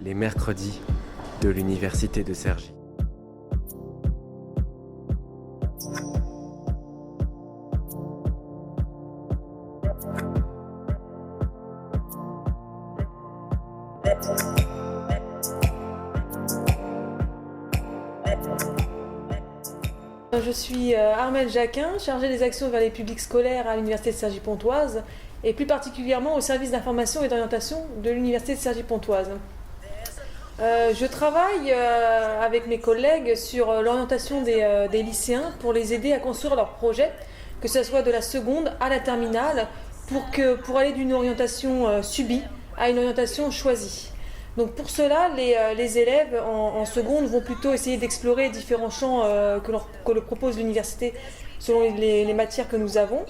les mercredis de l'Université de Cergy. Je suis Armelle Jacquin, chargée des actions vers les publics scolaires à l'Université de Cergy-Pontoise et plus particulièrement au service d'information et d'orientation de l'Université de Cergy-Pontoise. Je travaille avec mes collègues sur l'orientation des lycéens pour les aider à construire leurs projets, que ce soit de la seconde à la terminale, pour aller d'une orientation subie à une orientation choisie. Donc pour cela, les élèves en seconde vont plutôt essayer d'explorer différents champs que leur propose l'université selon les matières que nous avons.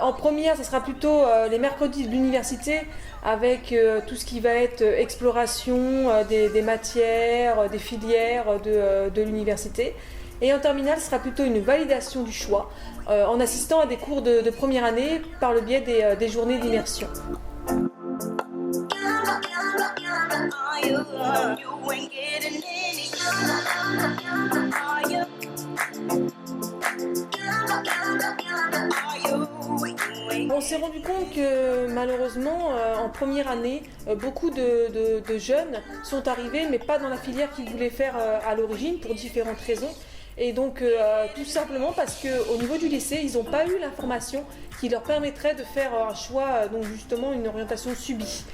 En première, ce sera plutôt les mercredis de l'université avec tout ce qui va être exploration des matières, des filières de l'université. Et en terminale, ce sera plutôt une validation du choix en assistant à des cours de première année par le biais des journées d'immersion. On s'est rendu compte que malheureusement en première année, beaucoup de jeunes sont arrivés mais pas dans la filière qu'ils voulaient faire à l'origine pour différentes raisons. Et donc tout simplement parce qu'au niveau du lycée, ils n'ont pas eu l'information qui leur permettrait de faire un choix, donc justement une orientation subie,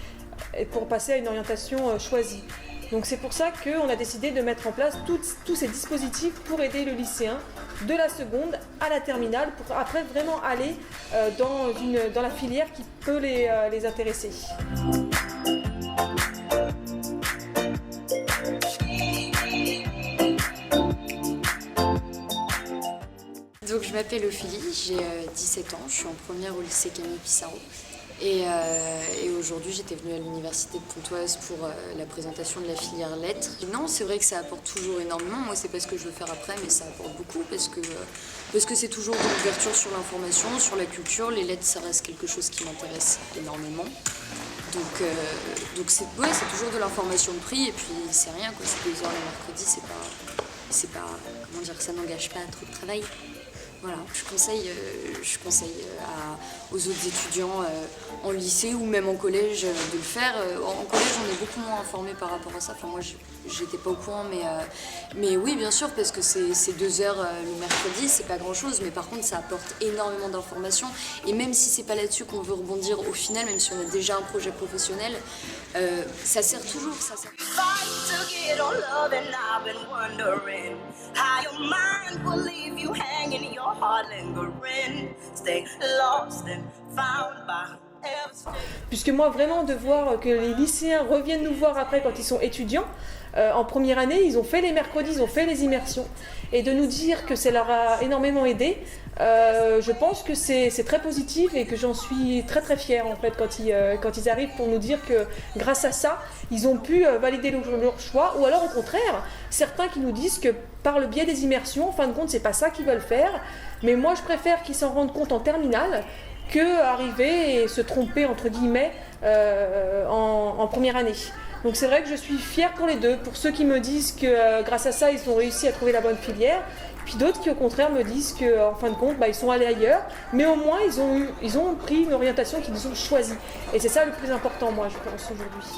pour passer à une orientation choisie. Donc c'est pour ça qu'on a décidé de mettre en place tous ces dispositifs pour aider le lycéen de la seconde à la terminale pour après vraiment aller dans la filière qui peut les intéresser. Donc je m'appelle Ophélie, j'ai 17 ans, je suis en première au lycée Camille Pissarro. Et aujourd'hui, j'étais venue à l'université de Pontoise pour la présentation de la filière lettres. Non, c'est vrai que ça apporte toujours énormément. Moi, c'est pas ce que je veux faire après, mais ça apporte beaucoup parce que c'est toujours de l'ouverture sur l'information, sur la culture. Les lettres, ça reste quelque chose qui m'intéresse énormément. Donc c'est toujours de l'information de prix et puis c'est rien, quoi. C'est 2 heures le mercredi, c'est pas comment dire, ça n'engage pas trop de travail. Voilà, je conseille aux autres étudiants en lycée ou même en collège de le faire. En collège, on est beaucoup moins informés par rapport à ça. Enfin, moi, j'étais pas au courant, mais oui, bien sûr, parce que c'est 2 heures le mercredi, c'est pas grand-chose, mais par contre, ça apporte énormément d'informations. Et même si c'est pas là-dessus qu'on veut rebondir au final, même si on a déjà un projet professionnel, ça sert toujours. Ça sert. Puisque moi vraiment de voir que les lycéens reviennent nous voir après quand ils sont étudiants, en première année ils ont fait les mercredis, ils ont fait les immersions et de nous dire que ça leur a énormément aidé, je pense que c'est très positif et que j'en suis très très fière en fait quand ils arrivent pour nous dire que grâce à ça ils ont pu valider leur choix, ou alors au contraire certains qui nous disent que par le biais des immersions, en fin de compte c'est pas ça qu'ils veulent faire, mais moi je préfère qu'ils s'en rendent compte en terminale que arriver et se tromper entre guillemets en première année. Donc c'est vrai que je suis fière pour les deux, pour ceux qui me disent que grâce à ça ils ont réussi à trouver la bonne filière, puis d'autres qui au contraire me disent qu'en fin de compte ils sont allés ailleurs, mais au moins ils ont pris une orientation qu'ils ont choisie. Et c'est ça le plus important, moi je pense aujourd'hui.